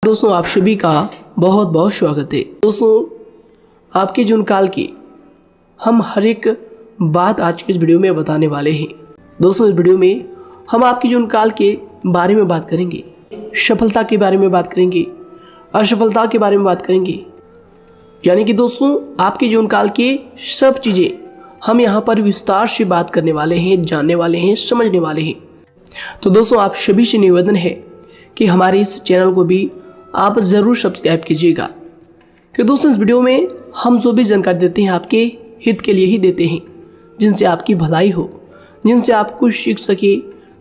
दोस्तों आप सभी का बहुत बहुत स्वागत है। दोस्तों आपके जीवन काल की हम हर एक बात आज के इस वीडियो में बताने वाले हैं। दोस्तों इस वीडियो में हम आपके जीवन काल के बारे में बात करेंगे, सफलता के बारे में बात करेंगे, असफलता के बारे में बात करेंगे। यानी कि दोस्तों आपके जीवन काल की सब चीज़ें हम यहाँ पर विस्तार से बात करने वाले हैं, जानने वाले हैं, समझने वाले हैं। तो दोस्तों आप सभी से निवेदन है कि हमारे इस चैनल को भी आप ज़रूर सब्सक्राइब कीजिएगा, कि दोस्तों इस वीडियो में हम जो भी जानकारी देते हैं आपके हित के लिए ही देते हैं, जिनसे आपकी भलाई हो, जिनसे आप कुछ सीख सके,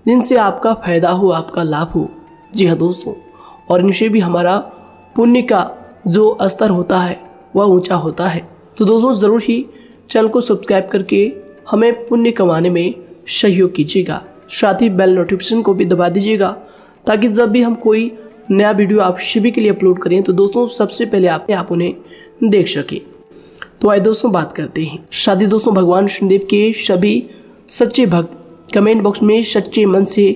जिनसे आपका फ़ायदा हो, आपका लाभ हो। जी हाँ दोस्तों, और इनसे भी हमारा पुण्य का जो स्तर होता है वह ऊंचा होता है। तो दोस्तों ज़रूर ही चैनल को सब्सक्राइब करके हमें पुण्य कमाने में सहयोग कीजिएगा। साथ ही बेल नोटिफिकेशन को भी दबा दीजिएगा, ताकि जब भी हम कोई नया वीडियो आप सभी के लिए अपलोड करें तो दोस्तों सबसे पहले आप उन्हें देख सकें। तो आइए दोस्तों बात करते हैं। शादी दोस्तों भगवान शनिदेव के सभी सच्चे भक्त कमेंट बॉक्स में सच्चे मन से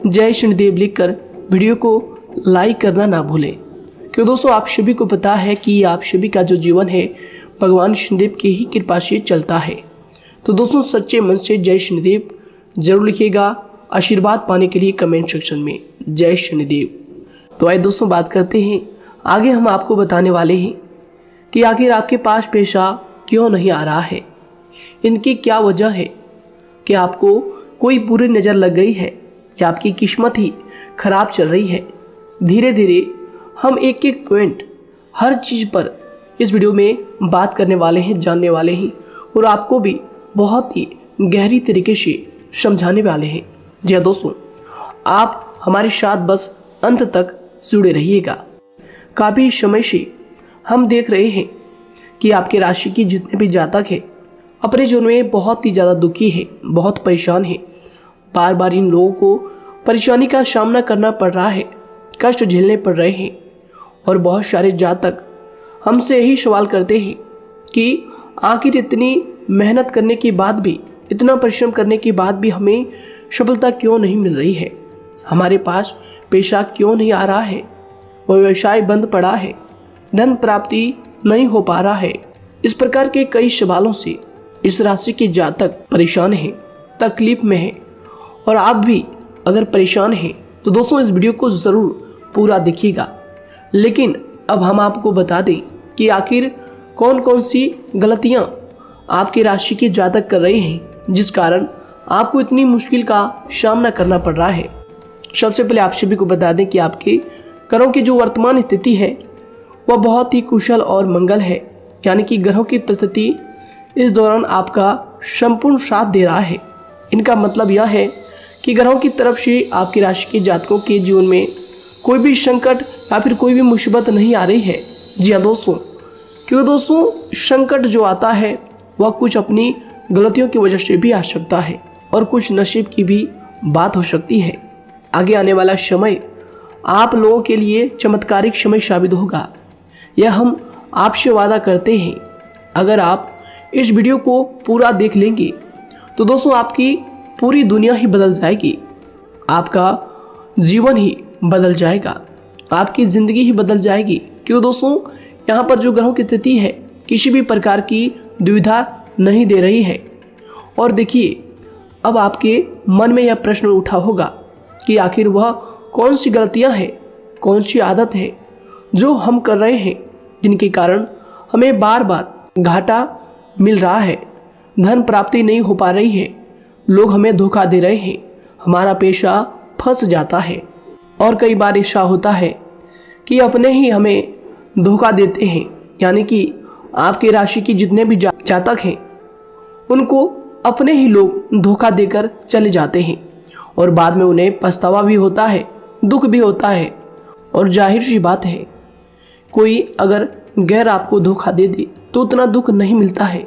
जय शनिदेव लिखकर वीडियो को लाइक करना ना भूलें, क्योंकि दोस्तों आप सभी को पता है कि आप सभी का जो जीवन है भगवान शनिदेव की ही कृपा से चलता है। तो दोस्तों सच्चे मन से जय शनिदेव जरूर लिखिएगा, आशीर्वाद पाने के लिए कमेंट सेक्शन में जय शनिदेव। तो आइए दोस्तों बात करते हैं। आगे हम आपको बताने वाले हैं कि आखिर आपके पास पैसा क्यों नहीं आ रहा है, इनकी क्या वजह है, कि आपको कोई बुरी नज़र लग गई है या आपकी किस्मत ही खराब चल रही है। धीरे धीरे हम एक एक पॉइंट हर चीज़ पर इस वीडियो में बात करने वाले हैं, जानने वाले हैं, और आपको भी बहुत ही गहरी तरीके से समझाने वाले हैं। जी हाँ दोस्तों, आप हमारे साथ बस अंत तक जुड़े रहिएगा। काफ़ी समय से हम देख रहे हैं कि आपके राशि की जितने भी जातक हैं अपने जीवन में बहुत ही ज़्यादा दुखी है, बहुत परेशान है। बार बार इन लोगों को परेशानी का सामना करना पड़ रहा है, कष्ट झेलने पड़ रहे हैं। और बहुत सारे जातक हमसे यही सवाल करते हैं कि आखिर इतनी मेहनत करने के बाद भी, इतना परिश्रम करने के बाद भी हमें सफलता क्यों नहीं मिल रही है, हमारे पास पैसा क्यों नहीं आ रहा है, वह व्यवसाय बंद पड़ा है, धन प्राप्ति नहीं हो पा रहा है। इस प्रकार के कई सवालों से इस राशि के जातक परेशान हैं, तकलीफ में हैं। और आप भी अगर परेशान हैं तो दोस्तों इस वीडियो को ज़रूर पूरा देखिएगा। लेकिन अब हम आपको बता दें कि आखिर कौन कौन सी गलतियां आपके राशि के जातक कर रहे हैं, जिस कारण आपको इतनी मुश्किल का सामना करना पड़ रहा है। सबसे पहले आप सभी को बता दें कि आपके ग्रहों की जो वर्तमान स्थिति है वह बहुत ही कुशल और मंगल है। यानी कि ग्रहों की परिस्थिति इस दौरान आपका संपूर्ण साथ दे रहा है। इनका मतलब यह है कि ग्रहों की तरफ से आपकी राशि के जातकों के जीवन में कोई भी संकट या फिर कोई भी मुसीबत नहीं आ रही है। जी हाँ दोस्तों, क्योंकि दोस्तों संकट जो आता है वह कुछ अपनी गलतियों की वजह से भी आ सकता है, और कुछ नसीब की भी बात हो सकती है। आगे आने वाला समय आप लोगों के लिए चमत्कारिक समय साबित होगा, यह हम आपसे वादा करते हैं। अगर आप इस वीडियो को पूरा देख लेंगे तो दोस्तों आपकी पूरी दुनिया ही बदल जाएगी, आपका जीवन ही बदल जाएगा, आपकी ज़िंदगी ही बदल जाएगी। क्यों दोस्तों यहाँ पर जो ग्रहों की स्थिति है किसी भी प्रकार की दुविधा नहीं दे रही है। और देखिए अब आपके मन में यह प्रश्न उठा होगा कि आखिर वह कौन सी गलतियां हैं, कौन सी आदत है जो हम कर रहे हैं, जिनके कारण हमें बार बार घाटा मिल रहा है, धन प्राप्ति नहीं हो पा रही है, लोग हमें धोखा दे रहे हैं, हमारा पैसा फंस जाता है। और कई बार ऐसा होता है कि अपने ही हमें धोखा देते हैं। यानी कि आपकी राशि की जितने भी जातक हैं उनको अपने ही लोग धोखा देकर चले जाते हैं, और बाद में उन्हें पछतावा भी होता है, दुख भी होता है। और जाहिर सी बात है, कोई अगर गैर आपको धोखा दे दे तो उतना दुख नहीं मिलता है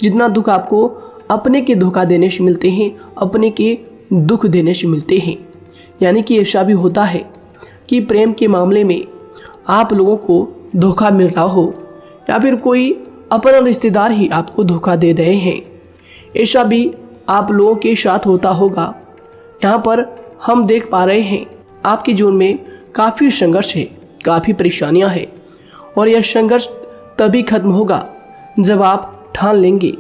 जितना दुख आपको अपने के धोखा देने से मिलते हैं, अपने के दुख देने से मिलते हैं। यानी कि ऐसा भी होता है कि प्रेम के मामले में आप लोगों को धोखा मिल रहा हो, या फिर कोई अपना रिश्तेदार ही आपको धोखा दे रहे हैं, ऐसा भी आप लोगों के साथ होता होगा। यहाँ पर हम देख पा रहे हैं आपके जीवन में काफ़ी संघर्ष है, काफ़ी परेशानियां हैं और यह संघर्ष तभी खत्म होगा जब आप ठान लेंगे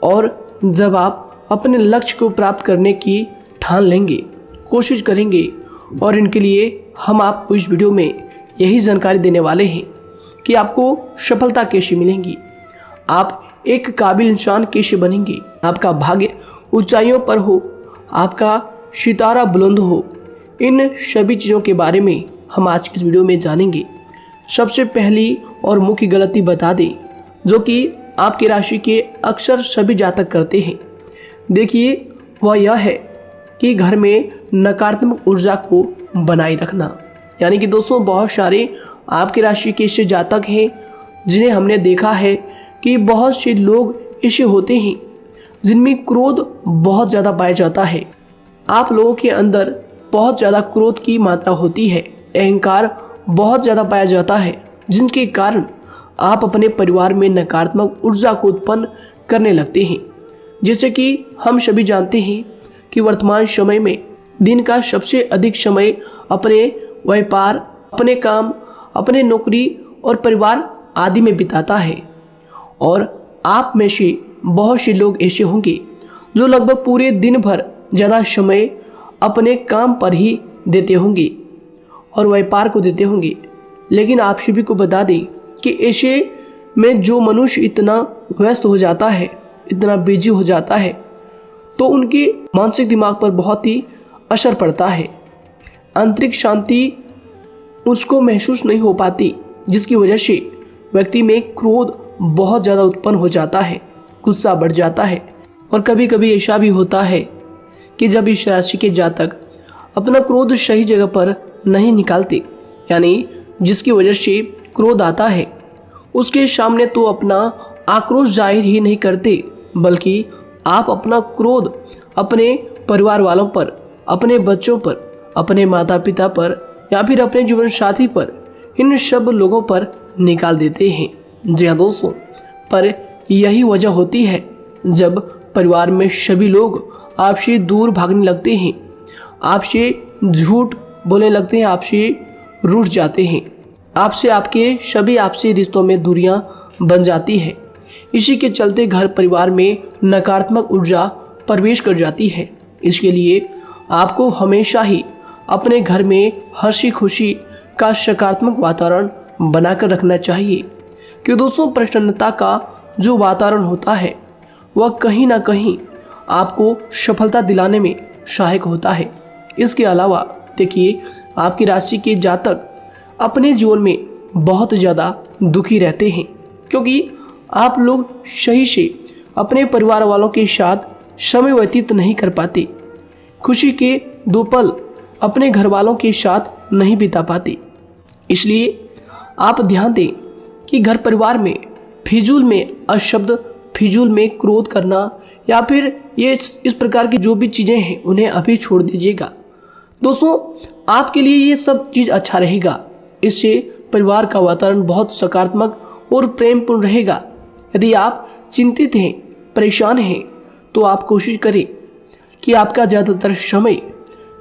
और जब आप अपने लक्ष्य को प्राप्त करने की ठान लेंगे, कोशिश करेंगे। और इनके लिए हम आपको इस वीडियो में यही जानकारी देने वाले हैं कि आपको सफलता कैसे मिलेंगी, आप एक काबिल इंसान कैसे बनेंगे, आपका भाग्य ऊंचाइयों पर हो, आपका सितारा बुलंद हो। इन सभी चीज़ों के बारे में हम आज की इस वीडियो में जानेंगे। सबसे पहली और मुख्य गलती बता दें जो कि आपकी राशि के अक्सर सभी जातक करते हैं, देखिए वह यह है कि घर में नकारात्मक ऊर्जा को बनाए रखना। यानी कि दोस्तों, बहुत सारे आपकी राशि के ऐसे जातक हैं जिन्हें हमने देखा है कि बहुत से लोग ऐसे होते हैं जिनमें क्रोध बहुत ज़्यादा पाया जाता है। आप लोगों के अंदर बहुत ज़्यादा क्रोध की मात्रा होती है, अहंकार बहुत ज़्यादा पाया जाता है, जिनके कारण आप अपने परिवार में नकारात्मक ऊर्जा को उत्पन्न करने लगते हैं। जैसे कि हम सभी जानते हैं कि वर्तमान समय में दिन का सबसे अधिक समय अपने व्यापार, अपने काम, अपने नौकरी और परिवार आदि में बिताता है। और आप में से बहुत से लोग ऐसे होंगे जो लगभग पूरे दिन भर ज़्यादा समय अपने काम पर ही देते होंगे और व्यापार को देते होंगे। लेकिन आप सभी को बता दें कि ऐसे में जो मनुष्य इतना व्यस्त हो जाता है, इतना बिजी हो जाता है, तो उनके मानसिक दिमाग पर बहुत ही असर पड़ता है। आंतरिक शांति उसको महसूस नहीं हो पाती, जिसकी वजह से व्यक्ति में क्रोध बहुत ज़्यादा उत्पन्न हो जाता है, गुस्सा बढ़ जाता है। और कभी कभी ऐसा भी होता है कि जब इस राशि के जातक अपना क्रोध सही जगह पर नहीं निकालते, यानी जिसकी वजह से क्रोध आता है, उसके सामने तो अपना आक्रोश जाहिर ही नहीं करते, बल्कि आप अपना क्रोध अपने परिवार वालों पर, अपने बच्चों पर, अपने माता पिता पर या फिर अपने जीवन साथी पर, इन सब लोगों पर निकाल देते हैं। जी हाँ दोस्तों, पर यही वजह होती है जब परिवार में सभी लोग आपसे दूर भागने लगते हैं, आपसे झूठ बोलने लगते हैं, आपसे रूठ जाते हैं, आपसे आपके सभी आपसी रिश्तों में दूरियां बन जाती है। इसी के चलते घर परिवार में नकारात्मक ऊर्जा प्रवेश कर जाती है। इसके लिए आपको हमेशा ही अपने घर में हंसी खुशी का सकारात्मक वातावरण बनाकर रखना चाहिए कि दोस्तों, प्रसन्नता का जो वातावरण होता है वह कहीं ना कहीं आपको सफलता दिलाने में सहायक होता है। इसके अलावा देखिए, आपकी राशि के जातक अपने जीवन में बहुत ज़्यादा दुखी रहते हैं, क्योंकि आप लोग सही से अपने परिवार वालों के साथ समय व्यतीत नहीं कर पाते, खुशी के दो पल अपने घर वालों के साथ नहीं बिता पाते। इसलिए आप ध्यान दें कि घर परिवार में फिजूल में अशब्द, फिजूल में क्रोध करना या फिर ये इस प्रकार की जो भी चीज़ें हैं उन्हें अभी छोड़ दीजिएगा। दोस्तों, आपके लिए ये सब चीज़ अच्छा रहेगा। इससे परिवार का वातावरण बहुत सकारात्मक और प्रेमपूर्ण रहेगा। यदि आप चिंतित हैं, परेशान हैं, तो आप कोशिश करें कि आपका ज़्यादातर समय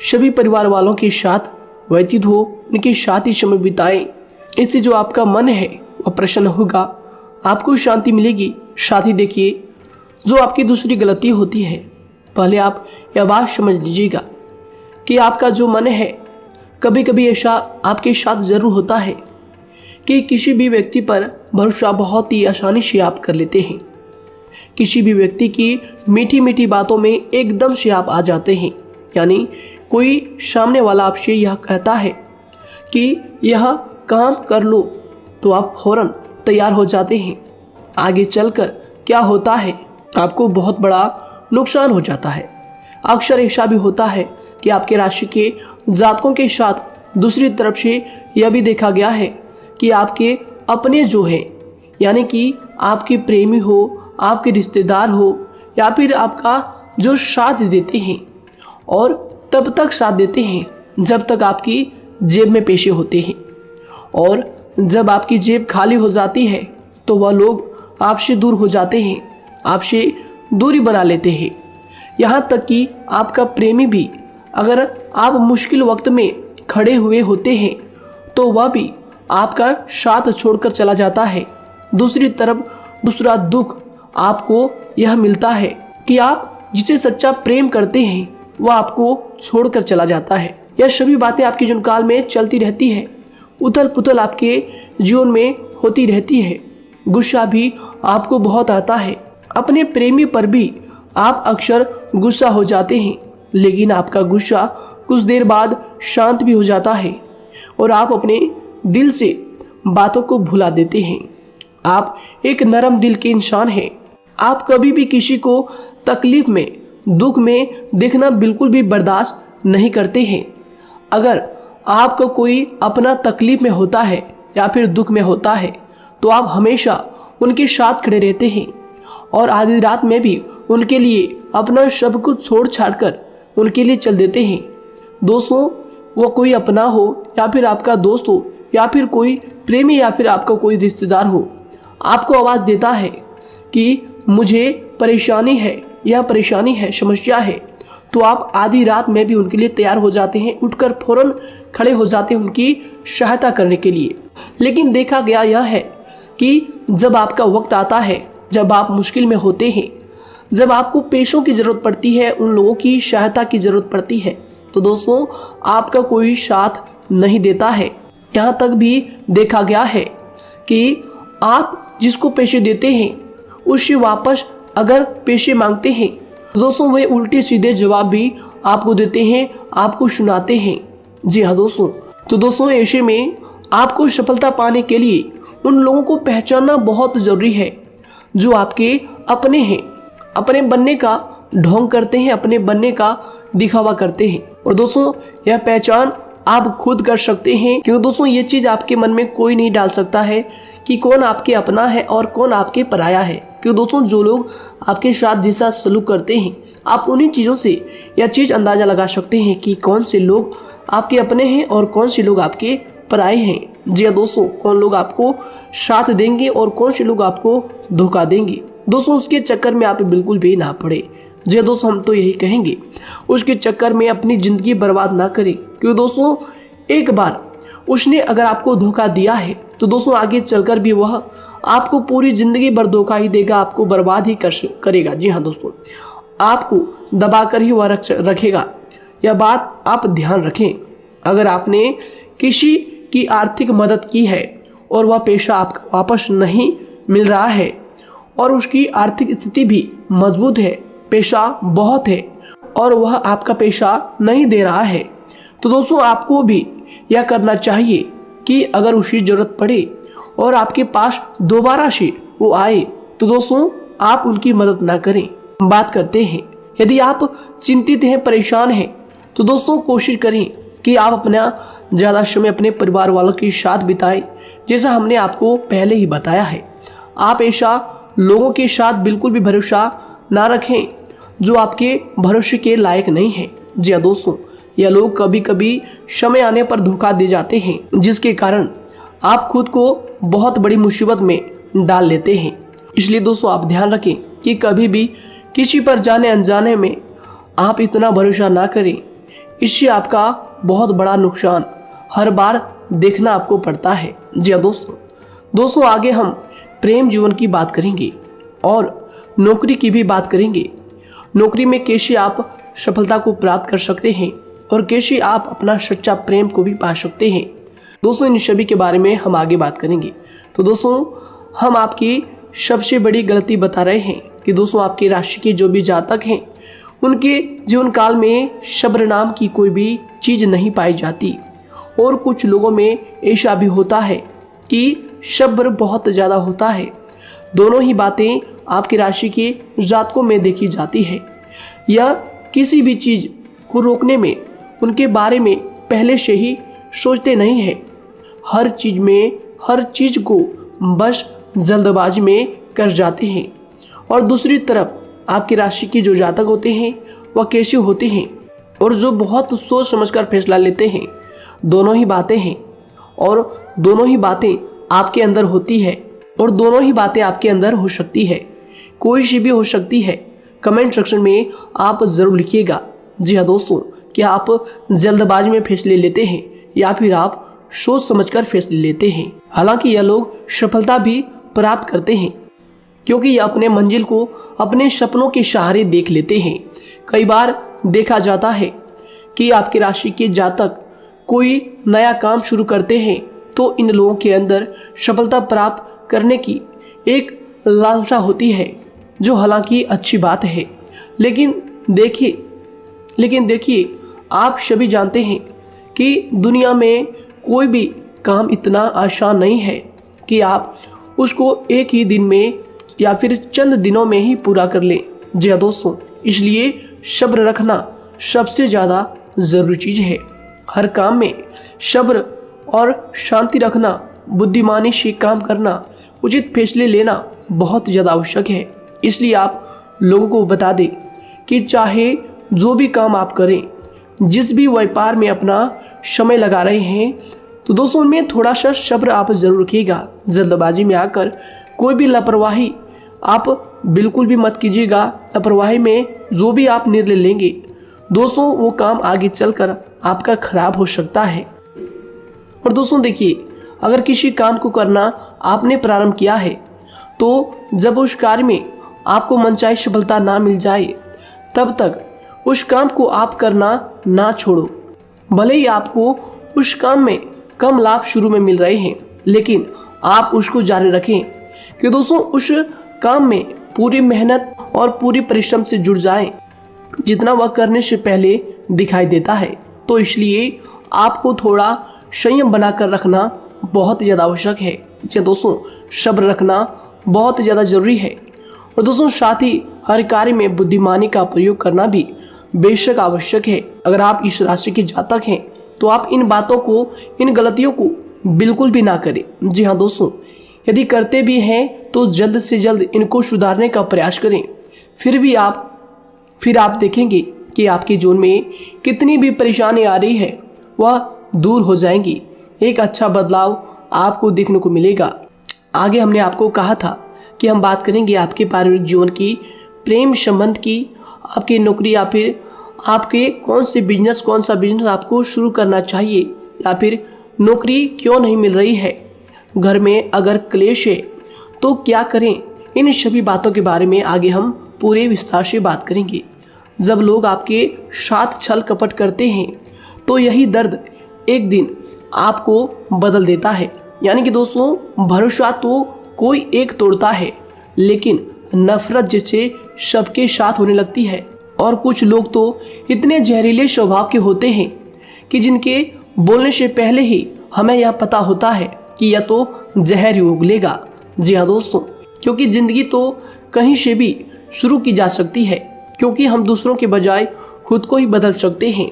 सभी परिवार वालों के साथ व्यतीत हो, उनके साथ ही समय बिताएं। इससे जो आपका मन है वह प्रसन्न होगा, आपको शांति मिलेगी। साथ ही देखिए, जो आपकी दूसरी गलती होती है, पहले आप यह बात समझ लीजिएगा कि आपका जो मन है, कभी कभी ऐसा आपके साथ ज़रूर होता है कि किसी भी व्यक्ति पर भरोसा बहुत ही आसानी से आप कर लेते हैं। किसी भी व्यक्ति की मीठी मीठी बातों में एकदम से आप आ जाते हैं। यानी कोई सामने वाला आपसे यह कहता है कि यह काम कर लो, तो आप फौरन तैयार हो जाते हैं। आगे चलकर क्या होता है, आपको बहुत बड़ा नुकसान हो जाता है। अक्सर ऐसा भी होता है कि आपके राशि के जातकों के साथ दूसरी तरफ से यह भी देखा गया है कि आपके अपने जो हैं, यानी कि आपके प्रेमी हो, आपके रिश्तेदार हो या फिर आपका जो साथ देते हैं, और तब तक साथ देते हैं जब तक आपकी जेब में पैसे होते हैं, और जब आपकी जेब खाली हो जाती है तो वह लोग आपसे दूर हो जाते हैं, आपसे दूरी बना लेते हैं। यहाँ तक कि आपका प्रेमी भी, अगर आप मुश्किल वक्त में खड़े हुए होते हैं तो वह भी आपका साथ छोड़कर चला जाता है। दूसरी तरफ दूसरा दुख आपको यह मिलता है कि आप जिसे सच्चा प्रेम करते हैं वह आपको छोड़कर चला जाता है। यह सभी बातें आपके जीवन काल में चलती रहती है। उथल पुथल आपके जीवन में होती रहती है। गुस्सा भी आपको बहुत आता है। अपने प्रेमी पर भी आप अक्सर गुस्सा हो जाते हैं, लेकिन आपका गुस्सा कुछ देर बाद शांत भी हो जाता है और आप अपने दिल से बातों को भुला देते हैं। आप एक नरम दिल के इंसान हैं। आप कभी भी किसी को तकलीफ में, दुख में देखना बिल्कुल भी बर्दाश्त नहीं करते हैं। अगर आपको कोई अपना तकलीफ में होता है या फिर दुख में होता है तो आप हमेशा उनके साथ खड़े रहते हैं और आधी रात में भी उनके लिए अपना सब कुछ छोड़ छाड़ कर उनके लिए चल देते हैं। दोस्तों, वो कोई अपना हो या फिर आपका दोस्त हो या फिर कोई प्रेमी या फिर आपका कोई रिश्तेदार हो, आपको आवाज़ देता है कि मुझे परेशानी है, यह परेशानी है, समस्या है, तो आप आधी रात में भी उनके लिए तैयार हो जाते हैं, उठकर फौरन खड़े हो जाते हैं उनकी सहायता करने के लिए। लेकिन देखा गया यह है कि जब आपका वक्त आता है, जब आप मुश्किल में होते हैं, जब आपको पैसों की ज़रूरत पड़ती है, उन लोगों की सहायता की ज़रूरत पड़ती है, तो दोस्तों आपका कोई साथ नहीं देता है। यहाँ तक भी देखा गया है कि आप जिसको पैसे देते हैं उससे वापस अगर पैसे मांगते हैं तो दोस्तों वे उल्टे सीधे जवाब भी आपको देते हैं, आपको सुनाते हैं। जी हाँ दोस्तों, तो दोस्तों ऐसे में आपको सफलता पाने के लिए उन लोगों को पहचानना बहुत ज़रूरी है जो आपके अपने हैं, अपने बनने का ढोंग करते हैं, अपने बनने का दिखावा करते हैं। और दोस्तों यह पहचान आप खुद कर सकते हैं, क्योंकि दोस्तों ये चीज़ आपके मन में कोई नहीं डाल सकता है कि कौन आपके अपना है और कौन आपके पराया है। क्योंकि दोस्तों जो लोग आपके साथ जैसा सलूक करते हैं, आप उन्हीं चीज़ों से यह चीज़ अंदाज़ा लगा सकते हैं कि कौन से लोग आपके अपने हैं और कौन से लोग आपके पराए हैं। जी हाँ दोस्तों, कौन लोग आपको साथ देंगे और कौन से लोग आपको धोखा देंगे। दोस्तों उसके चक्कर में आप बिल्कुल भी ना पड़े। जी हाँ दोस्तों, हम तो यही कहेंगे उसके चक्कर में अपनी ज़िंदगी बर्बाद ना करें, क्योंकि दोस्तों एक बार उसने अगर आपको धोखा दिया है तो दोस्तों आगे चलकर भी वह आपको पूरी ज़िंदगी भर धोखा ही देगा, आपको बर्बाद ही करेगा। जी हाँ दोस्तों, आपको दबा कर ही वह रखेगा। यह बात आप ध्यान रखें। अगर आपने किसी की आर्थिक मदद की है और वह पैसा आपको वापस नहीं मिल रहा है और उसकी आर्थिक स्थिति भी मजबूत है, पैसा बहुत है और वह आपका पैसा नहीं दे रहा है, तो दोस्तों आपको भी यह करना चाहिए कि अगर उसकी ज़रूरत पड़े और आपके पास दोबारा से वो आए तो दोस्तों आप उनकी मदद ना करें। बात करते हैं, यदि आप चिंतित हैं, परेशान हैं, तो दोस्तों कोशिश करें कि आप अपना ज़्यादा समय अपने परिवार वालों के साथ बिताएं, जैसा हमने आपको पहले ही बताया है। आप ऐसा लोगों के साथ बिल्कुल भी भरोसा ना रखें जो आपके भरोसे के लायक नहीं है। जी हाँ दोस्तों, यह लोग कभी कभी समय आने पर धोखा दे जाते हैं, जिसके कारण आप खुद को बहुत बड़ी मुसीबत में डाल लेते हैं। इसलिए दोस्तों आप ध्यान रखें कि कभी भी किसी पर जाने अनजाने में आप इतना भरोसा ना करें, इससे आपका बहुत बड़ा नुकसान हर बार देखना आपको पड़ता है। जी हाँ दोस्तों आगे हम प्रेम जीवन की बात करेंगे और नौकरी की भी बात करेंगे। नौकरी में कैसे आप सफलता को प्राप्त कर सकते हैं और कैसे आप अपना सच्चा प्रेम को भी पा सकते हैं। दोस्तों इन सभी के बारे में हम आगे बात करेंगे। तो दोस्तों हम आपकी सबसे बड़ी गलती बता रहे हैं कि दोस्तों आपकी राशि के जो भी जातक हैं उनके जीवन काल में सब्र नाम की कोई भी चीज़ नहीं पाई जाती, और कुछ लोगों में ऐसा भी होता है कि सब्र बहुत ज़्यादा होता है। दोनों ही बातें आपकी राशि के जातकों में देखी जाती है। या किसी भी चीज़ को रोकने में उनके बारे में पहले से ही सोचते नहीं हैं, हर चीज़ को बस जल्दबाजी में कर जाते हैं। और दूसरी तरफ आपकी राशि के जो जातक होते हैं वह कैसे होते हैं और जो बहुत सोच समझकर फैसला लेते हैं। दोनों ही बातें हैं और दोनों ही बातें आपके अंदर होती है और दोनों ही बातें आपके अंदर हो सकती है, कोई सी भी हो सकती है। कमेंट सेक्शन में आप ज़रूर लिखिएगा। जी हाँ दोस्तों, क्या आप जल्दबाजी में फैसले लेते हैं या फिर आप सोच समझकर फैसले लेते हैं। हालांकि यह लोग सफलता भी प्राप्त करते हैं क्योंकि यह अपने मंजिल को अपने सपनों के सहारे देख लेते हैं। कई बार देखा जाता है कि आपकी राशि के जातक कोई नया काम शुरू करते हैं तो इन लोगों के अंदर सफलता प्राप्त करने की एक लालसा होती है, जो हालांकि अच्छी बात है। लेकिन देखिए आप सभी जानते हैं कि दुनिया में कोई भी काम इतना आसान नहीं है कि आप उसको एक ही दिन में या फिर चंद दिनों में ही पूरा कर लें। जी हाँ दोस्तों, इसलिए सब्र रखना सबसे ज़्यादा ज़रूरी चीज़ है। हर काम में सब्र और शांति रखना, बुद्धिमानी से काम करना, उचित फैसले लेना बहुत ज़्यादा आवश्यक है। इसलिए आप लोगों को बता दें कि चाहे जो भी काम आप करें, जिस भी व्यापार में अपना समय लगा रहे हैं, तो दोस्तों उनमें थोड़ा सा सब्र आप जरूर रखिएगा। जल्दबाजी में आकर कोई भी लापरवाही आप बिल्कुल भी मत कीजिएगा। लापरवाही में जो भी आप निर्णय लेंगे दोस्तों, वो काम आगे चलकर आपका खराब हो सकता है। और दोस्तों देखिए, अगर किसी काम को करना आपने प्रारंभ किया है तो जब उस कार्य में आपको मनचाही सफलता ना मिल जाए तब तक उस काम को आप करना ना छोड़ो। भले ही आपको उस काम में कम लाभ शुरू में मिल रहे हैं, लेकिन आप उसको जारी रखें कि दोस्तों उस काम में पूरी मेहनत और पूरी परिश्रम से जुड़ जाएं, जितना वह करने से पहले दिखाई देता है। तो इसलिए आपको थोड़ा संयम बनाकर रखना बहुत ज़्यादा आवश्यक है। जी दोस्तों, सब्र रखना बहुत ज़्यादा ज़रूरी है। और दोस्तों साथ ही हर कार्य में बुद्धिमानी का प्रयोग करना भी बेशक आवश्यक है। अगर आप इस राशि के जातक हैं तो आप इन बातों को, इन गलतियों को बिल्कुल भी ना करें। जी हाँ दोस्तों, यदि करते भी हैं तो जल्द से जल्द इनको सुधारने का प्रयास करें। फिर आप देखेंगे कि आपके जीवन में कितनी भी परेशानी आ रही है वह दूर हो जाएंगी। एक अच्छा बदलाव आपको देखने को मिलेगा। आगे हमने आपको कहा था कि हम बात करेंगे आपके पारिवारिक जीवन की, प्रेम संबंध की, आपकी नौकरी या फिर आपके कौन सा बिजनेस आपको शुरू करना चाहिए, या फिर नौकरी क्यों नहीं मिल रही है, घर में अगर क्लेश है तो क्या करें। इन सभी बातों के बारे में आगे हम पूरे विस्तार से बात करेंगे। जब लोग आपके साथ छल कपट करते हैं तो यही दर्द एक दिन आपको बदल देता है। यानी कि दोस्तों, भरोसा तो कोई एक तोड़ता है, लेकिन नफरत जैसे सबके साथ होने लगती है। और कुछ लोग तो इतने जहरीले स्वभाव के होते हैं कि जिनके बोलने से पहले ही हमें यह पता होता है कि यह तो जहर ही उगलेगा। जी हाँ दोस्तों, क्योंकि ज़िंदगी तो कहीं से भी शुरू की जा सकती है, क्योंकि हम दूसरों के बजाय खुद को ही बदल सकते हैं।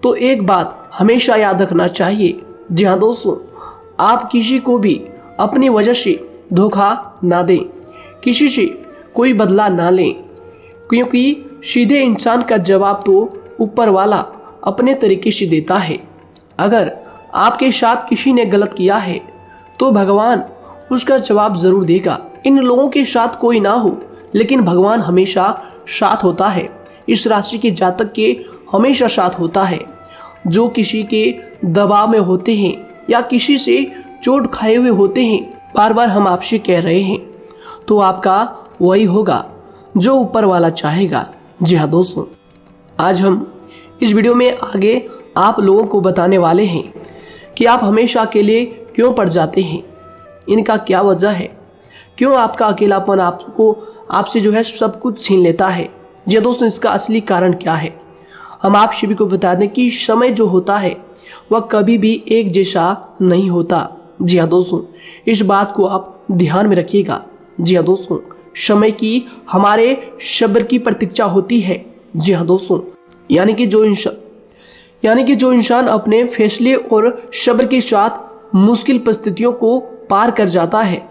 तो एक बात हमेशा याद रखना चाहिए। जी हाँ दोस्तों, आप किसी को भी अपनी वजह से धोखा ना दें, किसी से कोई बदला ना लें, क्योंकि सीधे इंसान का जवाब तो ऊपर वाला अपने तरीके से देता है। अगर आपके साथ किसी ने गलत किया है तो भगवान उसका जवाब ज़रूर देगा। इन लोगों के साथ कोई ना हो, लेकिन भगवान हमेशा साथ होता है। इस राशि के जातक के हमेशा साथ होता है। जो किसी के दबाव में होते हैं या किसी से चोट खाए हुए होते हैं, बार बार हम आपसे कह रहे हैं, तो आपका वही होगा जो ऊपर वाला चाहेगा। जी हाँ दोस्तों, आज हम इस वीडियो में आगे आप लोगों को बताने वाले हैं कि आप हमेशा अकेले क्यों पड़ जाते हैं, इनका क्या वजह है, क्यों आपका अकेलापन आपसे जो है सब कुछ छीन लेता है। जी हाँ दोस्तों, इसका असली कारण क्या है हम आप सभी को बता दें कि समय जो होता है वह कभी भी एक जैसा नहीं होता। जी हाँ दोस्तों, इस बात को आप ध्यान में रखिएगा। जी हाँ दोस्तों, समय की हमारे सब्र की प्रतीक्षा होती है। जी हाँ दोस्तों, यानी कि जो इंसान अपने फैसले और सब्र के साथ मुश्किल परिस्थितियों को पार कर जाता है,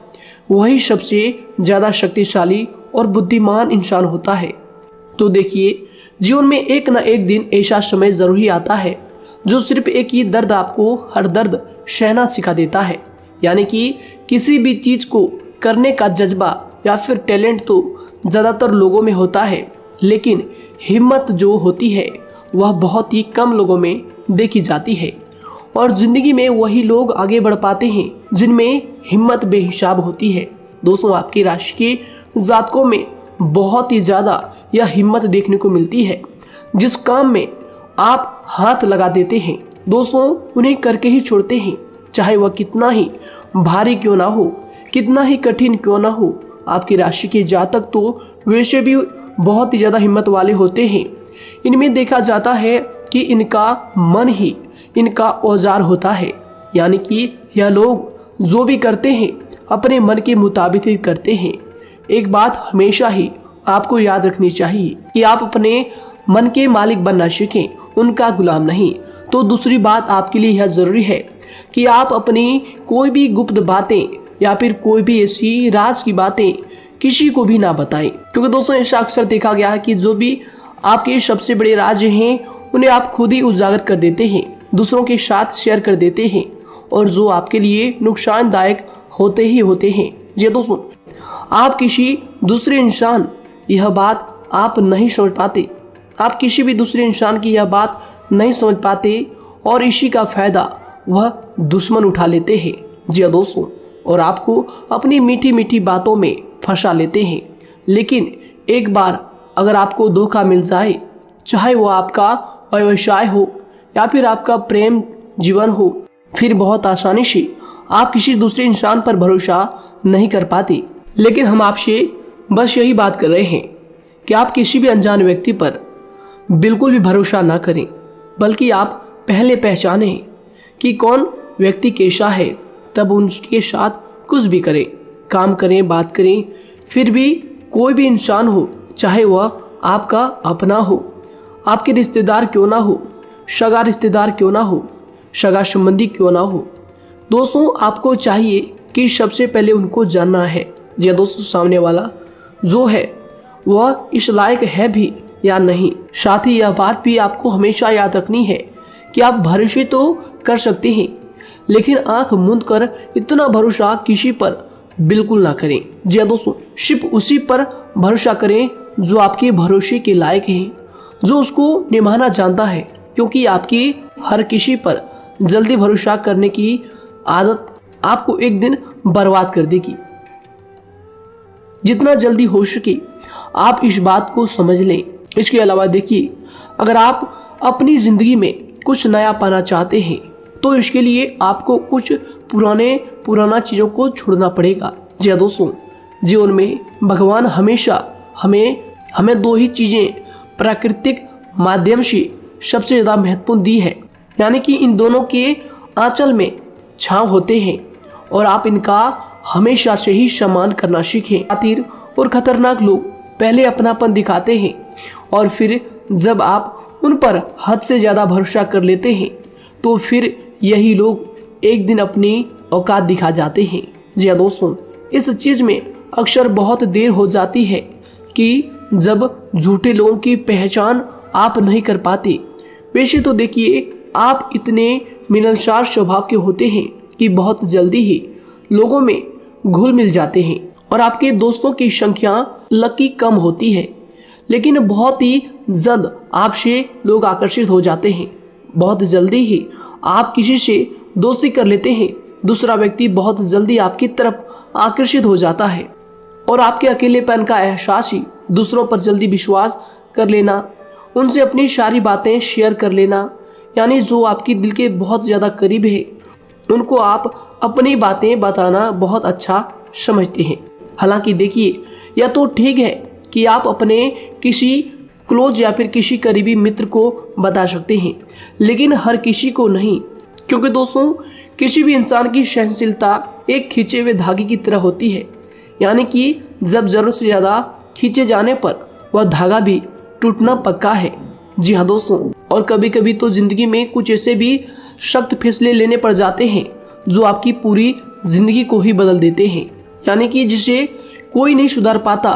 वही सबसे ज़्यादा शक्तिशाली और बुद्धिमान इंसान होता है। तो देखिए, जीवन में एक ना एक दिन ऐसा समय ज़रूर ही आता है जो सिर्फ एक ही दर्द आपको हर दर्द सहना सिखा देता है। यानी कि किसी भी चीज़ को करने का जज्बा या फिर टैलेंट तो ज़्यादातर लोगों में होता है, लेकिन हिम्मत जो होती है वह बहुत ही कम लोगों में देखी जाती है। और ज़िंदगी में वही लोग आगे बढ़ पाते हैं जिनमें हिम्मत बेहिसाब होती है। दोस्तों, आपकी राशि के जातकों में बहुत ही ज़्यादा यह हिम्मत देखने को मिलती है। जिस काम में आप हाथ लगा देते हैं दोस्तों, उन्हें करके ही छोड़ते हैं, चाहे वह कितना ही भारी क्यों ना हो, कितना ही कठिन क्यों ना हो। आपकी राशि के जातक तो वैसे भी बहुत ही ज़्यादा हिम्मत वाले होते हैं। इनमें देखा जाता है कि इनका मन ही इनका औजार होता है, यानी कि यह लोग जो भी करते हैं अपने मन के मुताबिक ही करते हैं। एक बात हमेशा ही आपको याद रखनी चाहिए कि आप अपने मन के मालिक बनना सीखें, उनका गुलाम नहीं। तो दूसरी बात आपके लिए यह ज़रूरी है कि आप अपनी कोई भी गुप्त बातें या फिर कोई भी ऐसी राज की बातें किसी को भी ना बताएं, क्योंकि दोस्तों ऐसा अक्सर देखा गया है कि जो भी आपके सबसे बड़े राज हैं उन्हें आप खुद ही उजागर कर देते हैं, दूसरों के साथ शेयर कर देते हैं, और जो आपके लिए नुकसानदायक होते ही होते हैं। जी दोस्तों, आप किसी दूसरे इंसान यह बात आप नहीं समझ पाते, आप किसी भी दूसरे इंसान की यह बात नहीं समझ पाते, और इसी का फायदा वह दुश्मन उठा लेते हैं। जी दोस्तों, और आपको अपनी मीठी मीठी बातों में फंसा लेते हैं। लेकिन एक बार अगर आपको धोखा मिल जाए, चाहे वो आपका व्यवसाय हो या फिर आपका प्रेम जीवन हो, फिर बहुत आसानी से आप किसी दूसरे इंसान पर भरोसा नहीं कर पाते। लेकिन हम आपसे बस यही बात कर रहे हैं कि आप किसी भी अनजान व्यक्ति पर बिल्कुल भी भरोसा ना करें, बल्कि आप पहले पहचानें कि कौन व्यक्ति कैसा है, तब उनके साथ कुछ भी करें, काम करें, बात करें। फिर भी कोई भी इंसान हो, चाहे वह आपका अपना हो, आपके रिश्तेदार क्यों ना हो, सगा रिश्तेदार क्यों ना हो, सगा संबंधी क्यों ना हो, दोस्तों आपको चाहिए कि सबसे पहले उनको जानना है या दोस्तों सामने वाला जो है वह इस लायक है भी या नहीं। साथ ही यह बात भी आपको हमेशा याद रखनी है कि आप भरोसे तो कर सकते हैं, लेकिन आंख मूंद कर इतना भरोसा किसी पर बिल्कुल ना करें। जी दोस्तों, सिर्फ उसी पर भरोसा करें जो आपके भरोसे के लायक है, जो उसको निभाना जानता है, क्योंकि आपकी हर किसी पर जल्दी भरोसा करने की आदत आपको एक दिन बर्बाद कर देगी। जितना जल्दी हो सके आप इस बात को समझ लें। इसके अलावा देखिए, अगर आप अपनी ज़िंदगी में कुछ नया पाना चाहते हैं तो इसके लिए आपको कुछ पुराना चीज़ों को छोड़ना पड़ेगा। जी दोस्तों, जीवन में भगवान हमेशा हमें दो ही चीज़ें प्राकृतिक माध्यम से सबसे ज़्यादा महत्वपूर्ण दी है, यानी कि इन दोनों के आंचल में छांव होते हैं और आप इनका हमेशा से ही सम्मान करना सीखें। खातिर और खतरनाक लोग पहले अपनापन दिखाते हैं और फिर जब आप उन पर हद से ज़्यादा भरोसा कर लेते हैं तो फिर यही लोग एक दिन अपनी औकात दिखा जाते हैं। जी हाँ दोस्तों, इस चीज़ में अक्सर बहुत देर हो जाती है कि जब झूठे लोगों की पहचान आप नहीं कर पाते। वैसे तो देखिए, आप इतने मिलनसार स्वभाव के होते हैं कि बहुत जल्दी ही लोगों में घुल मिल जाते हैं और आपके दोस्तों की संख्या लकी कम होती है, लेकिन बहुत ही जल्द आपसे लोग आकर्षित हो जाते हैं। बहुत जल्दी ही आप किसी से दोस्ती कर लेते हैं, दूसरा व्यक्ति बहुत जल्दी आपकी तरफ आकर्षित हो जाता है और आपके अकेलेपन का एहसास ही दूसरों पर जल्दी विश्वास कर लेना, उनसे अपनी सारी बातें शेयर कर लेना, यानी जो आपकी दिल के बहुत ज़्यादा करीब है उनको आप अपनी बातें बताना बहुत अच्छा समझते हैं। हालांकि देखिए, यह तो ठीक है कि आप अपने किसी क्लोज या फिर किसी करीबी मित्र को बता सकते हैं, लेकिन हर किसी को नहीं, क्योंकि दोस्तों किसी भी इंसान की सहनशीलता एक खींचे हुए धागे की तरह होती है, यानी कि जब ज़रूरत से ज़्यादा खींचे जाने पर वह धागा भी टूटना पक्का है। जी हाँ दोस्तों, और कभी कभी तो ज़िंदगी में कुछ ऐसे भी सख्त फैसले लेने पड़ जाते हैं जो आपकी पूरी ज़िंदगी को ही बदल देते हैं, यानी कि जिसे कोई नहीं सुधार पाता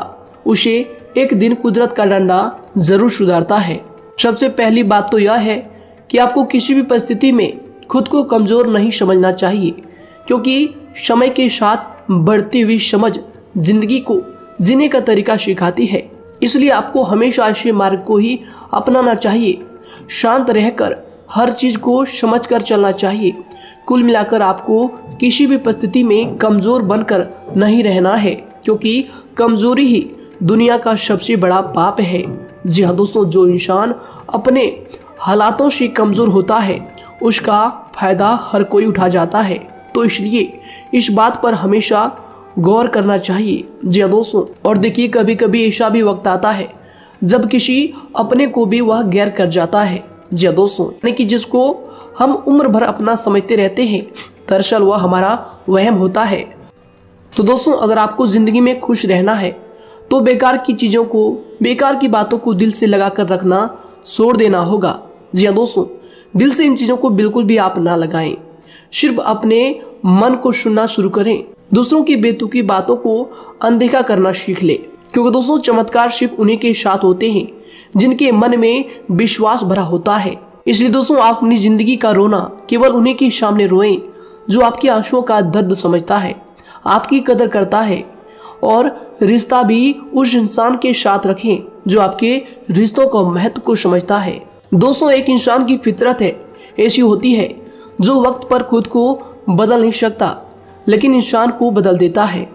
उसे एक दिन कुदरत का डंडा ज़रूर सुधारता है। सबसे पहली बात तो यह है कि आपको किसी भी परिस्थिति में खुद को कमज़ोर नहीं समझना चाहिए, क्योंकि समय के साथ बढ़ती हुई समझ जिंदगी को जीने का तरीका सिखाती है। इसलिए आपको हमेशा ऐसे मार्ग को ही अपनाना चाहिए। शांत रहकर हर चीज़ को समझ कर चलना चाहिए। कुल मिलाकर आपको किसी भी परिस्थिति में कमज़ोर बनकर नहीं रहना है, क्योंकि कमज़ोरी ही दुनिया का सबसे बड़ा पाप है। जी हाँ दोस्तों, जो इंसान अपने हालातों से कमज़ोर होता है उसका फ़ायदा हर कोई उठा जाता है। तो इसलिए इस बात पर हमेशा गौर करना चाहिए। जी हाँ दोस्तों, और देखिए कभी कभी ऐसा भी वक्त आता है जब किसी अपने को भी वह गैर कर जाता है। जी हाँ दोस्तों, यानी कि जिसको हम उम्र भर अपना समझते रहते हैं, दरअसल वह हमारा वहम होता है। तो दोस्तों, अगर आपको ज़िंदगी में खुश रहना है तो बेकार की चीज़ों को, बेकार की बातों को दिल से लगा कर रखना छोड़ देना होगा। जी हाँ दोस्तों, दिल से इन चीज़ों को बिल्कुल भी आप ना लगाएं। सिर्फ अपने मन को सुनना शुरू करें। दूसरों की बेतुकी बातों को अनदेखा करना सीख ले, क्योंकि दोस्तों चमत्कार सिर्फ उन्हीं के साथ होते हैं जिनके मन में विश्वास भरा होता है। इसलिए दोस्तों, आप अपनी जिंदगी का रोना केवल उन्हीं के सामने रोएं जो आपके आंसुओं का दर्द समझता है, आपकी कदर करता है, और रिश्ता भी उस इंसान के साथ रखें जो आपके रिश्तों का महत्व को समझता है। दोस्तों, एक इंसान की फितरत है ऐसी होती है जो वक्त पर खुद को बदल नहीं सकता, लेकिन इंसान को बदल देता है।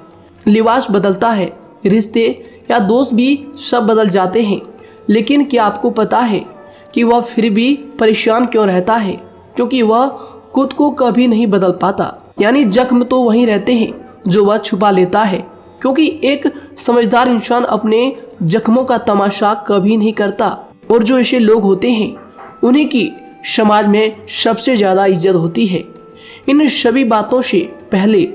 लिबास बदलता है, रिश्ते या दोस्त भी सब बदल जाते हैं, लेकिन क्या आपको पता है कि वह फिर भी परेशान क्यों रहता है? क्योंकि वह खुद को कभी नहीं बदल पाता। यानी जख्म तो वहीं रहते हैं जो वह छुपा लेता है, क्योंकि एक समझदार इंसान अपने जख्मों का तमाशा कभी नहीं करता, और जो ऐसे लोग होते हैं उन्हीं की समाज में सबसे ज़्यादा इज्जत होती है। इन सभी बातों से पहले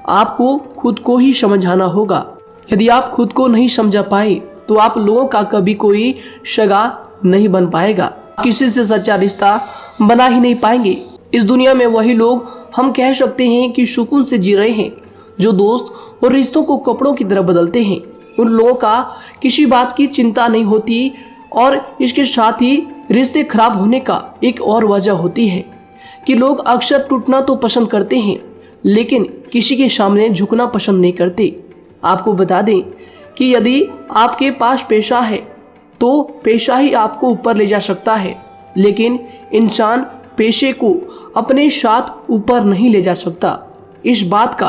आपको खुद को ही समझाना होगा। यदि आप खुद को नहीं समझा पाए तो आप लोगों का कभी कोई सगा नहीं बन पाएगा, किसी से सच्चा रिश्ता बना ही नहीं पाएंगे। इस दुनिया में वही लोग हम कह सकते हैं कि सुकून से जी रहे हैं जो दोस्त और रिश्तों को कपड़ों की तरह बदलते हैं। उन लोगों का किसी बात की चिंता नहीं होती, और इसके साथ ही रिश्ते खराब होने का एक और वजह होती है कि लोग अक्सर टूटना तो पसंद करते हैं, लेकिन किसी के सामने झुकना पसंद नहीं करते। आपको बता दें कि यदि आपके पास पैसा है तो पैसा ही आपको ऊपर ले जा सकता है, लेकिन इंसान पैसे को अपने साथ ऊपर नहीं ले जा सकता। इस बात का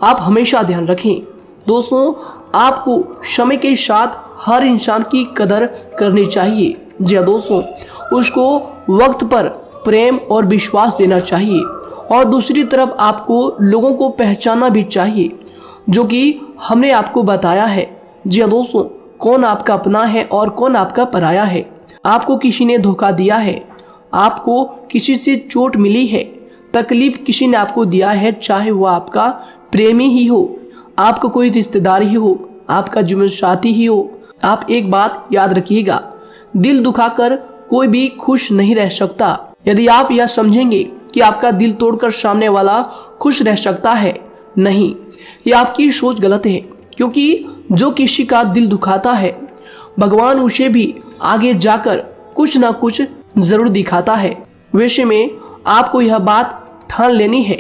आप हमेशा ध्यान रखें। दोस्तों, आपको समय के साथ हर इंसान की कदर करनी चाहिए। जी हाँ दोस्तों, उसको वक्त पर प्रेम और विश्वास देना चाहिए, और दूसरी तरफ आपको लोगों को पहचानना भी चाहिए जो कि हमने आपको बताया है। जी हाँ दोस्तों, कौन आपका अपना है और कौन आपका पराया है। आपको किसी ने धोखा दिया है, आपको किसी से चोट मिली है, तकलीफ किसी ने आपको दिया है, चाहे वो आपका प्रेमी ही हो, आपका कोई रिश्तेदार ही हो, आपका जीवन साथी ही हो। आप एक बात याद रखिएगा, दिल दुखाकर कोई भी खुश नहीं रह सकता। यदि आप यह समझेंगे कि आपका दिल तोड़कर सामने वाला खुश रह सकता है, नहीं, यह आपकी सोच गलत है, क्योंकि जो किसी का दिल दुखाता है भगवान उसे भी आगे जाकर कुछ ना कुछ जरूर दिखाता है। वैसे में आपको यह बात ठान लेनी है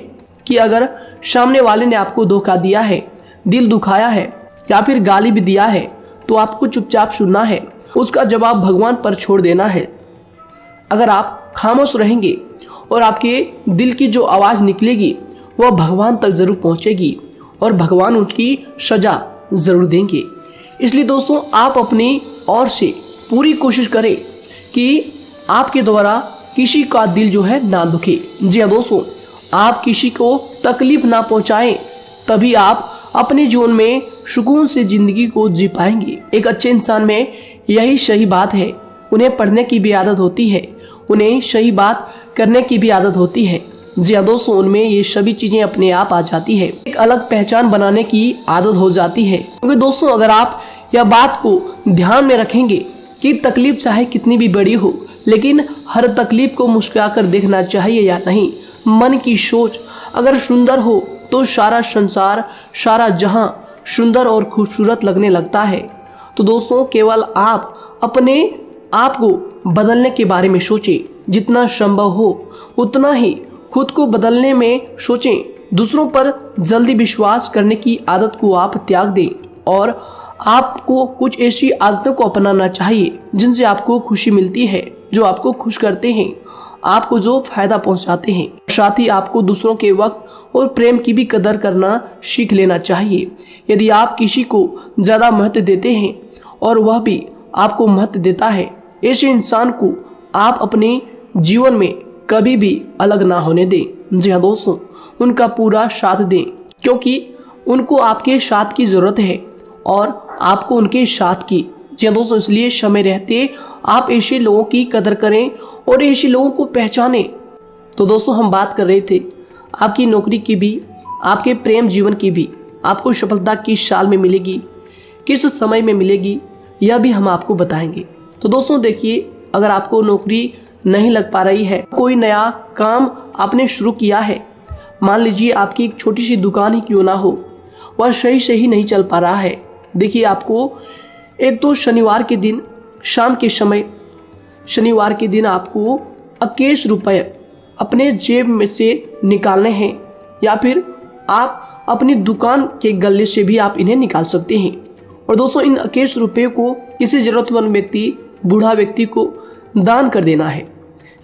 कि अगर सामने वाले ने आपको धोखा दिया है, दिल दुखाया है या फिर गाली भी दिया है, तो आपको चुपचाप सुनना है, उसका जवाब भगवान पर छोड़ देना है। अगर आप खामोश रहेंगे और आपके दिल की जो आवाज़ निकलेगी वह भगवान तक ज़रूर पहुंचेगी, और भगवान उसकी सजा ज़रूर देंगे। इसलिए दोस्तों, आप अपनी ओर से पूरी कोशिश करें कि आपके द्वारा किसी का दिल जो है ना दुखे। जी हाँ दोस्तों, आप किसी को तकलीफ ना पहुंचाएं, तभी आप अपने जीवन में सुकून से ज़िंदगी को जी पाएंगे। एक अच्छे इंसान में यही सही बात है। उन्हें पढ़ने की भी आदत होती है, उन्हें सही बात करने की भी आदत होती है। जी हाँ दोस्तों, उनमें ये सभी चीज़ें अपने आप आ जाती है। एक अलग पहचान बनाने की आदत हो जाती है। क्योंकि दोस्तों, अगर आप यह बात को ध्यान में रखेंगे कि तकलीफ चाहे कितनी भी बड़ी हो, लेकिन हर तकलीफ को मुस्कुराकर देखना चाहिए या नहीं। मन की सोच अगर सुंदर हो तो सारा संसार, सारा जहां सुंदर और खूबसूरत लगने लगता है। तो दोस्तों, केवल आप अपने आप को बदलने के बारे में सोचें, जितना संभव हो उतना ही खुद को बदलने में सोचें। दूसरों पर जल्दी विश्वास करने की आदत को आप त्याग दें, और आपको कुछ ऐसी आदतों को अपनाना चाहिए जिनसे आपको खुशी मिलती है, जो आपको खुश करते हैं। आपको जो फायदा पहुंचाते हैं। साथ ही आपको दूसरों के वक्त और प्रेम की भी कदर करना सीख लेना चाहिए। यदि आप किसी को ज़्यादा महत्व देते हैं और वह भी आपको महत्व देता है, ऐसे इंसान को आप अपने जीवन में कभी भी अलग ना होने दें। जी हाँ दोस्तों, उनका पूरा साथ दें, क्योंकि उनको आपके साथ की ज़रूरत है और आपको उनके साथ की। जी हाँ दोस्तों, इसलिए समय रहते आप ऐसे लोगों की कदर करें और ऐसे लोगों को पहचानें। तो दोस्तों, हम बात कर रहे थे आपकी नौकरी की भी, आपके प्रेम जीवन की भी। आपको सफलता किस साल में मिलेगी, किस समय में मिलेगी, यह भी हम आपको बताएंगे। तो दोस्तों देखिए, अगर आपको नौकरी नहीं लग पा रही है, कोई नया काम आपने शुरू किया है, मान लीजिए आपकी एक छोटी सी दुकान ही क्यों ना हो, वह सही से ही नहीं चल पा रहा है। देखिए, आपको एक तो शनिवार के दिन शाम के समय, शनिवार के दिन आपको 21 रुपये अपने जेब में से निकालने हैं, या फिर आप अपनी दुकान के गले से भी आप इन्हें निकाल सकते हैं। और दोस्तों, इन 21 रुपये को किसी ज़रूरतमंद व्यक्ति, बूढ़ा व्यक्ति को दान कर देना है।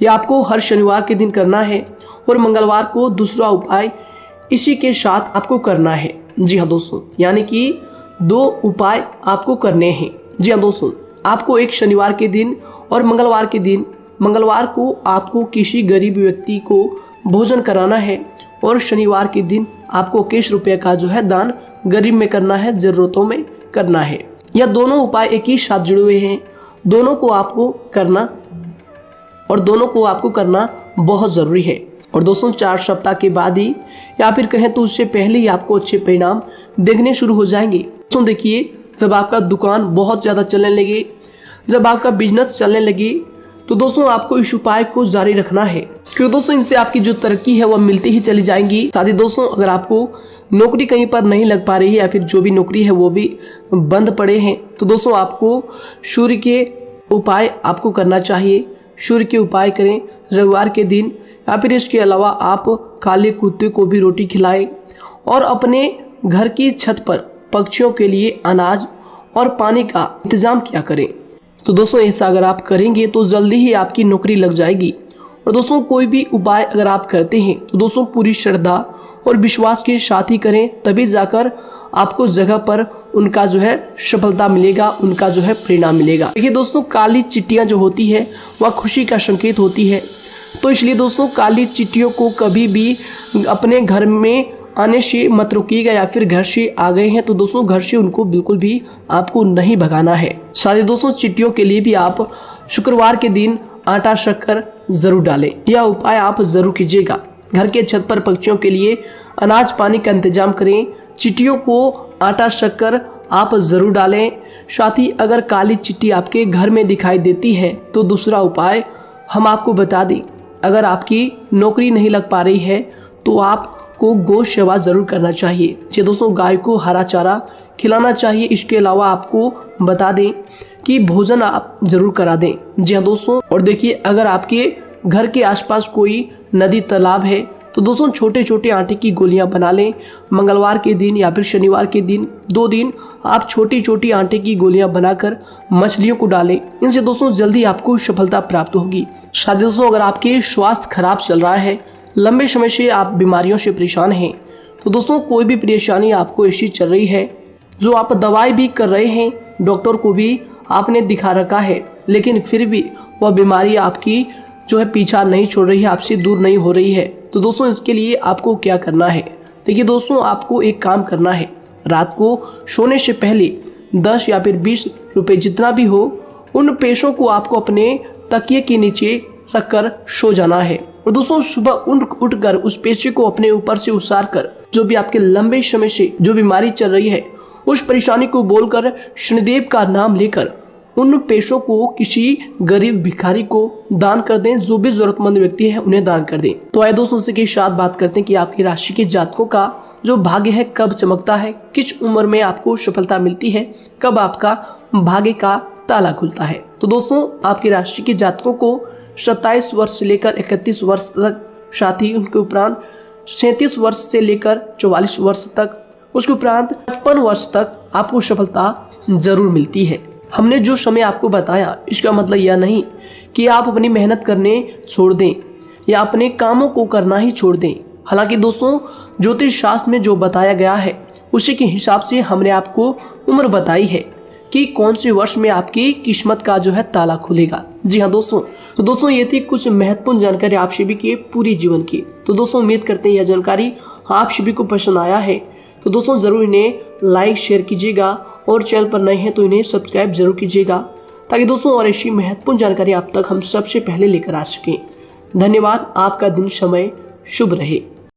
यह आपको हर शनिवार के दिन करना है और मंगलवार को दूसरा उपाय इसी के साथ आपको करना है। जी हाँ दोस्तों, यानी कि 2 उपाय आपको करने हैं। जी हाँ दोस्तों, आपको एक शनिवार के दिन और मंगलवार के दिन, मंगलवार को आपको किसी गरीब व्यक्ति को भोजन कराना है और शनिवार के दिन आपको 21 रुपये का जो है दान गरीब में करना है, ज़रूरतों में करना है। यह दोनों उपाय एक ही साथ जुड़े हुए हैं, दोनों को आपको करना और दोनों को आपको करना बहुत ज़रूरी है। और दोस्तों, 4 सप्ताह के बाद ही, या फिर कहें तो उससे पहले ही आपको अच्छे परिणाम देखने शुरू हो जाएंगे। दोस्तों देखिए, जब आपका दुकान बहुत ज़्यादा चलने लगे, जब आपका बिजनेस चलने लगे, तो दोस्तों आपको इस उपाय को जारी रखना है, क्योंकि दोस्तों इनसे आपकी जो तरक्की है वह मिलती ही चली जाएंगी। साथ ही दोस्तों, अगर आपको नौकरी कहीं पर नहीं लग पा रही है या फिर जो भी नौकरी है वो भी बंद पड़े हैं, तो दोस्तों आपको सूर्य के उपाय आपको करना चाहिए। सूर्य के उपाय करें रविवार के दिन, या फिर इसके अलावा आप काले कुत्ते को भी रोटी खिलाएं और अपने घर की छत पर पक्षियों के लिए अनाज और पानी का इंतजाम किया करें। तो दोस्तों, ऐसा अगर आप करेंगे तो जल्दी ही आपकी नौकरी लग जाएगी। और दोस्तों, कोई भी उपाय अगर आप करते हैं तो दोस्तों पूरी श्रद्धा और विश्वास के साथ ही करें, तभी जाकर आपको जगह पर उनका जो है सफलता मिलेगा, उनका जो है परिणाम मिलेगा। देखिए दोस्तों, काली चिट्टियाँ जो होती है वह खुशी का संकेत होती है, तो इसलिए दोस्तों काली चिट्टियों को कभी भी अपने घर में आने से मत रोकिएगा, या फिर घर से आ गए हैं तो दोस्तों घर से उनको बिल्कुल भी आपको नहीं भगाना है। साथ ही दोस्तों, चिट्टियों के लिए भी आप शुक्रवार के दिन आटा शक्कर जरूर डालें, यह उपाय आप जरूर कीजिएगा। घर के छत पर पक्षियों के लिए अनाज पानी का इंतजाम करें, चिट्टियों को आटा शक्कर आप जरूर डालें। साथ ही अगर काली चिट्टी आपके घर में दिखाई देती है तो दूसरा उपाय हम आपको बता दें, अगर आपकी नौकरी नहीं लग पा रही है तो आपको गौ सेवा जरूर करना चाहिए। जी दोस्तों, गाय को हरा चारा खिलाना चाहिए। इसके अलावा आपको बता दें कि भोजन आप जरूर करा दें। जी हाँ दोस्तों, और देखिए, अगर आपके घर के आसपास कोई नदी तालाब है तो दोस्तों छोटे छोटे आटे की गोलियां बना लें। मंगलवार के दिन या फिर शनिवार के दिन 2 दिन आप छोटी छोटी आटे की गोलियां बनाकर मछलियों को डालें। इनसे दोस्तों जल्दी आपको सफलता प्राप्त होगी। साथ ही दोस्तों, अगर आपके स्वास्थ्य खराब चल रहा है, लंबे समय से आप बीमारियों से परेशान हैं, तो दोस्तों कोई भी परेशानी आपको ऐसी चल रही है जो आप दवाई भी कर रहे हैं, डॉक्टर को भी आपने दिखा रखा है, लेकिन फिर भी वह बीमारी आपकी जो है पीछा नहीं छोड़ रही है, आपसे दूर नहीं हो रही है, तो दोस्तों इसके लिए आपको क्या करना है। देखिए दोस्तों, आपको एक काम करना है, रात को सोने से पहले 10 या फिर 20 रुपए जितना भी हो, उन पैसों को आपको अपने तकिए के नीचे रखकर सो जाना है। और दोस्तों सुबह उठकर उस पैसे को अपने ऊपर से उतार कर, जो भी आपके लंबे समय से जो बीमारी चल रही है उस परेशानी को बोलकर शनिदेव का नाम लेकर उन पैसों को किसी गरीब भिखारी को दान कर दें। जो भी जरूरतमंद व्यक्ति है उन्हें दान कर दें। तो आइए दोस्तों, उसी के साथ बात करते हैं कि आपकी राशि के जातकों का जो भाग्य है कब चमकता है, किस उम्र में आपको सफलता मिलती है, कब आपका भाग्य का ताला खुलता है। तो दोस्तों, आपकी राशि के जातकों को 27 वर्ष से लेकर 31 वर्ष तक, साथ ही उनके उपरांत 37 वर्ष से लेकर 44 वर्ष तक, उसके उपरांत 55 वर्ष तक आपको सफलता जरूर मिलती है। हमने जो समय आपको बताया इसका मतलब यह नहीं कि आप अपनी मेहनत करने छोड़ दें। या अपने कामों को करना ही छोड़ दें। हालांकि दोस्तों ज्योतिष शास्त्र में जो बताया गया है उसी के हिसाब से हमने आपको उम्र बताई है कि कौन से वर्ष में आपकी किस्मत का जो है ताला खुलेगा। जी हाँ दोस्तों, तो दोस्तों ये थी कुछ महत्वपूर्ण जानकारी आप सभी की पूरी जीवन की। तो दोस्तों उम्मीद करते हैं यह जानकारी आप सभी को पसंद आया है। तो दोस्तों जरूर इन्हें लाइक शेयर कीजिएगा और चैनल पर नए हैं तो इन्हें सब्सक्राइब जरूर कीजिएगा, ताकि दोस्तों और ऐसी महत्वपूर्ण जानकारी आप तक हम सबसे पहले लेकर आ सकें। धन्यवाद। आपका दिन समय शुभ रहे।